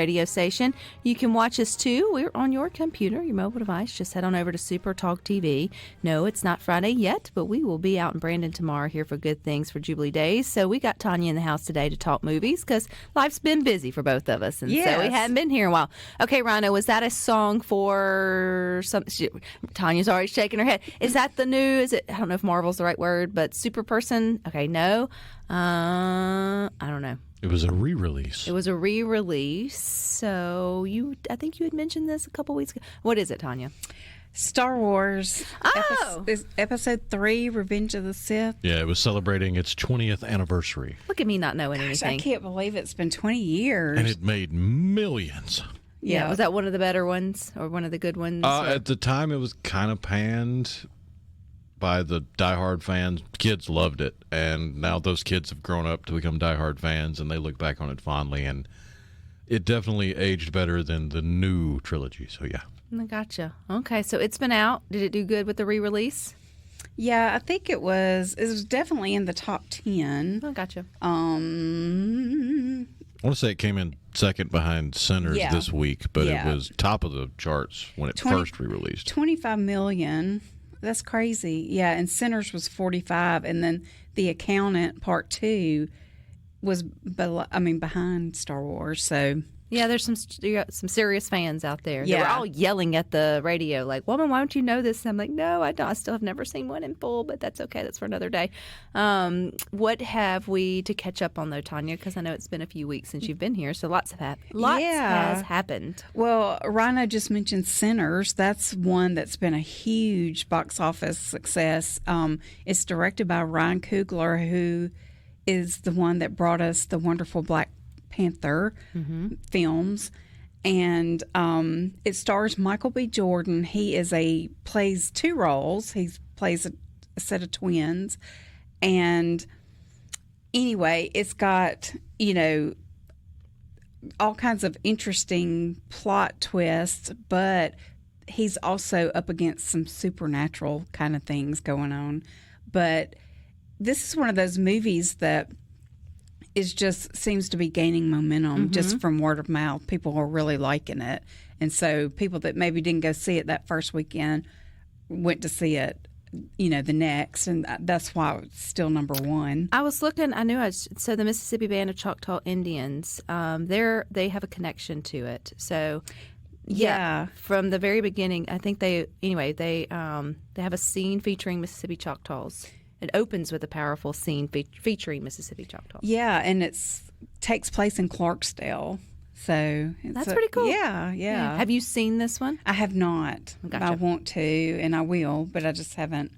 radio station. You can watch us too. We're on your computer, your mobile device. Just head on over to SuperTalk TV. No, it's not Friday yet, but we will be out in Brandon tomorrow here for Good Things for Jubilee Days. So we got Tanya in the house today to talk movies because life's been busy for both of us, and so we hadn't been here in a while. Okay, Rhino, was that a song for some? Tanya's already shaking her head. Is that the new? Is it? I don't know if Marvel's the right word, but Super Person. Okay, no. I don't know. It was a re-release. It was a re-release. So I think you had mentioned this a couple weeks ago. What is it, Tanya? Star Wars. Episode 3, Revenge of the Sith. Yeah, it was celebrating its 20th anniversary. Look at me not knowing anything. I can't believe it's been 20 years. And it made millions. Yeah. Was that one of the better ones or one of the good ones? At the time, it was kind of panned by the diehard fans. Kids loved it, and now those kids have grown up to become diehard fans, and they look back on it fondly, and it definitely aged better than the new trilogy. So yeah. I gotcha. Okay, so it's been out. Did it do good with the re-release? Yeah, I think it was definitely in the top 10. I gotcha. I want to say it came in second behind Sinners this week, but it was top of the charts when it first re-released. 25 million. That's crazy. Yeah, and Sinners was 45, and then The Accountant Part 2 was behind Star Wars. So yeah, there's some serious fans out there. Yeah. They were all yelling at the radio like, "Woman, why don't you know this?" And I'm like, "No, I don't. I still have never seen one in full, but that's okay. That's for another day." What have we to catch up on though, Tanya? Because I know it's been a few weeks since you've been here, so lots has happened. Well, Rhino just mentioned Sinners. That's one that's been a huge box office success. It's directed by Ryan Coogler, who is the one that brought us the wonderful Black Panther films, and it stars Michael B. Jordan. He plays two roles. He plays a set of twins, and anyway, it's got all kinds of interesting plot twists, but he's also up against some supernatural kind of things going on. But this is one of those movies that seems to be gaining momentum just from word of mouth. People are really liking it. And so people that maybe didn't go see it that first weekend went to see it, the next. And that's why it's still number one. I was looking, so the Mississippi Band of Choctaw Indians, they have a connection to it. So yeah, from the very beginning, I think they have a scene featuring Mississippi Choctaws. It opens with a powerful scene featuring Mississippi Choctaw. Yeah, and it takes place in Clarksdale. So that's pretty cool. Yeah. Have you seen this one? I have not. Gotcha. I want to, and I will, but I just haven't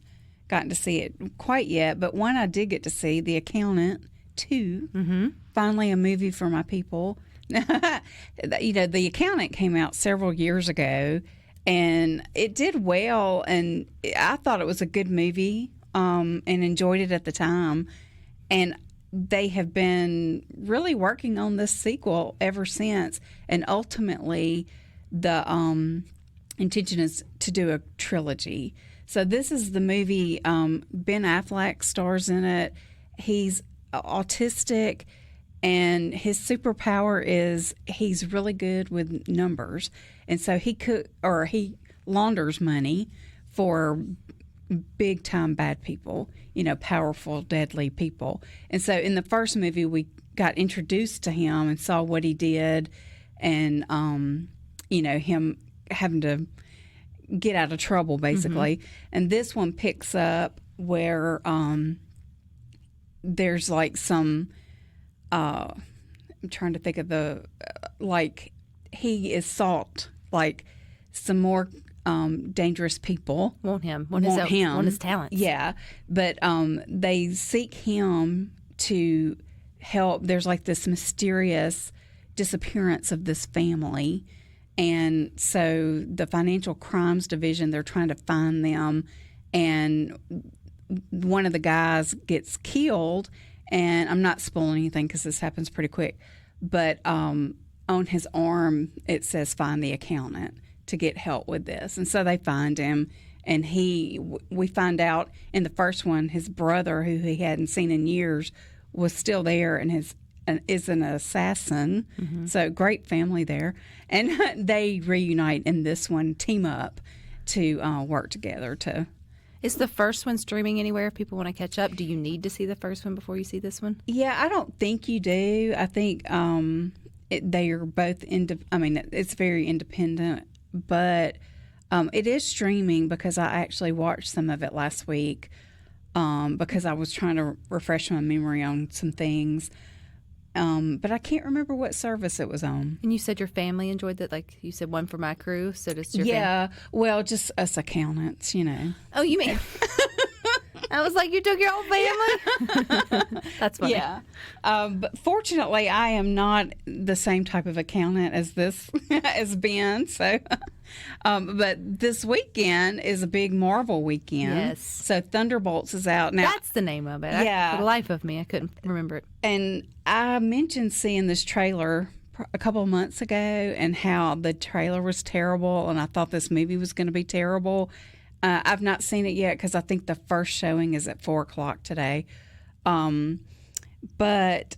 gotten to see it quite yet. But one I did get to see, The Accountant 2, finally a movie for my people. The Accountant came out several years ago, and it did well, and I thought it was a good movie. And enjoyed it at the time. And they have been really working on this sequel ever since. And ultimately, the intention is to do a trilogy. So this is the movie. Ben Affleck stars in it. He's autistic, and his superpower is he's really good with numbers. And so he launders money for big time bad people, powerful, deadly people. And so in the first movie, we got introduced to him and saw what he did, and him having to get out of trouble basically. And this one picks up where there's like some I'm trying to think of he is sought, like some more dangerous people want his talents. Yeah, but they seek him to help. There's like this mysterious disappearance of this family, and so the Financial Crimes Division, they're trying to find them, and one of the guys gets killed. And I'm not spoiling anything because this happens pretty quick, but on his arm it says "Find the Accountant" to get help with this. And so they find him, and we find out in the first one, his brother, who he hadn't seen in years, was still there, and is an assassin. So great family there, and they reunite in this one, team up to work together to. Is the first one streaming anywhere if people want to catch up? Do you need to see the first one before you see this one? Yeah, I don't think you do. I think they are both it's very independent, but it is streaming because I actually watched some of it last week because I was trying to refresh my memory on some things. But I can't remember what service it was on. And you said your family enjoyed that, like you said, one for my crew. So does your well, just us accountants, you know. Oh, you mean? I was like, you took your whole family? That's funny. Yeah. But fortunately, I am not the same type of accountant as this as Ben. So, but this weekend is a big Marvel weekend. Yes. So Thunderbolts is out now. That's the name of it. Yeah. For the life of me, I couldn't remember it. And I mentioned seeing this trailer a couple of months ago and how the trailer was terrible, and I thought this movie was going to be terrible. I've not seen it yet because I think the first showing is at 4:00 today. But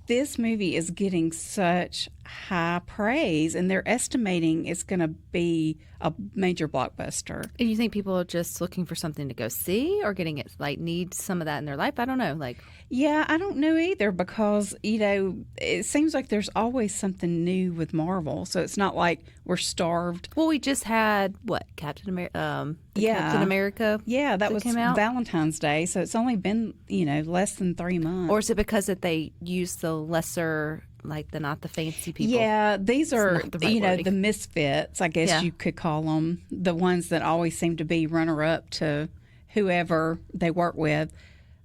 this movie is getting such high praise, and they're estimating it's going to be a major blockbuster. And you think people are just looking for something to go see or getting it, like, need some of that in their life? I don't know. Yeah, I don't know either because, you know, it seems like there's always something new with Marvel. So it's not like we're starved. Well, we just had, Captain America? Captain America? Yeah, that was came out? Valentine's Day. So it's only been, less than 3 months. Or is it because that they use the lesser, not the fancy people? Yeah, these are, not the right wording. the misfits, I guess you could call them. The ones that always seem to be runner-up to whoever they work with.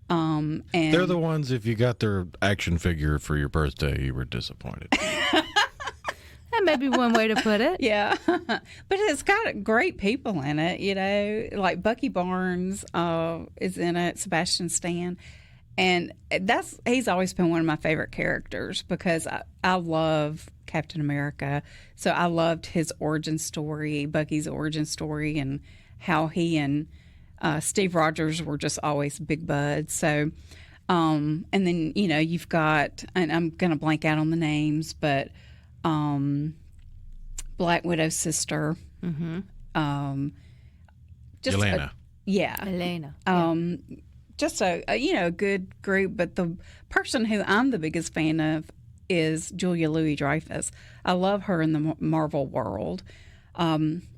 And They're the ones, if you got their action figure for your birthday, you were disappointed. That may be one way to put it. Yeah, but it's got great people in it, like Bucky Barnes is in it, Sebastian Stan. And he's always been one of my favorite characters because I love Captain America. So I loved his origin story, Bucky's origin story, and how he and Steve Rogers were just always big buds. So, and then, you've got, and I'm going to blank out on the names, but Black Widow's sister. Yelena. Elena. Just a good group, but the person who I'm the biggest fan of is Julia Louis-Dreyfus. I love her in the Marvel world,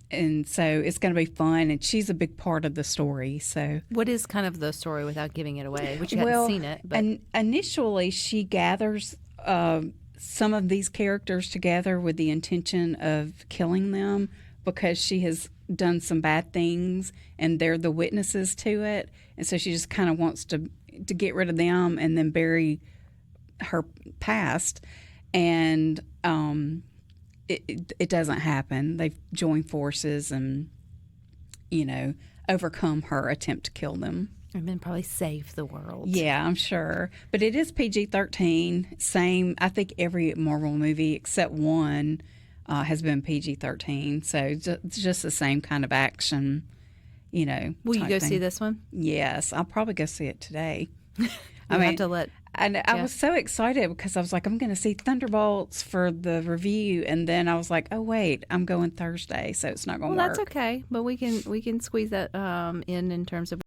and so it's going to be fun. And she's a big part of the story. So, what is kind of the story without giving it away? Which you haven't seen it, but initially she gathers some of these characters together with the intention of killing them because she has done some bad things and they're the witnesses to it, and so she just kind of wants to get rid of them and then bury her past, and it doesn't happen. They've joined forces and overcome her attempt to kill them. And then probably save the world. Yeah, I'm sure. But it is PG-13. Same, I think every Marvel movie except one has been PG-13. So it's just the same kind of action, Will you go see this one? Yes, I'll probably go see it today. Have to let. And I was so excited because I was like, I'm going to see Thunderbolts for the review, and then I was like, oh wait, I'm going Thursday, so it's not going to work. Well, that's okay, but we can squeeze that in terms of.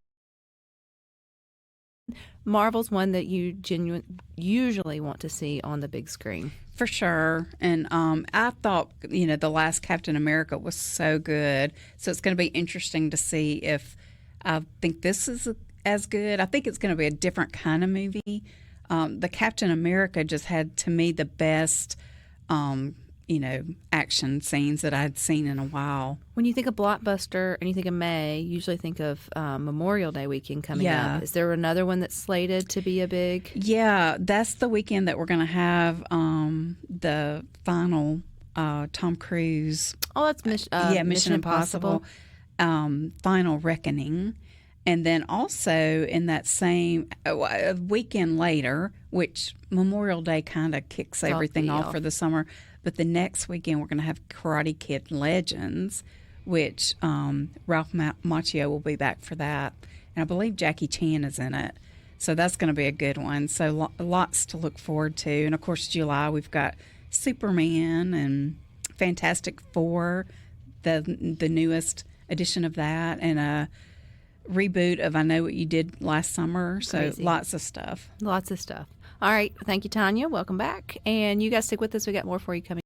Marvel's one that you usually want to see on the big screen. For sure. And I thought, the last Captain America was so good. So it's going to be interesting to see if I think this is as good. I think it's going to be a different kind of movie. The Captain America just had, to me, the best, action scenes that I'd seen in a while. When you think of blockbuster and you think of May, you usually think of Memorial Day weekend coming up. Is there another one that's slated to be a big? Yeah, that's the weekend that we're going to have the final Tom Cruise. Oh, that's Mission Impossible. Final Reckoning. And then also in that same a weekend later, which Memorial Day kind of kicks everything off for the summer, but the next weekend we're going to have Karate Kid Legends, which Ralph Macchio will be back for that. And I believe Jackie Chan is in it. So that's going to be a good one. So lots to look forward to. And of course, July, we've got Superman and Fantastic Four, the newest edition of that, and a reboot of I Know What You Did Last Summer. So Crazy. lots of stuff. Lots of stuff. All right. Thank you, Tanya. Welcome back. And you guys stick with us. We got more for you coming.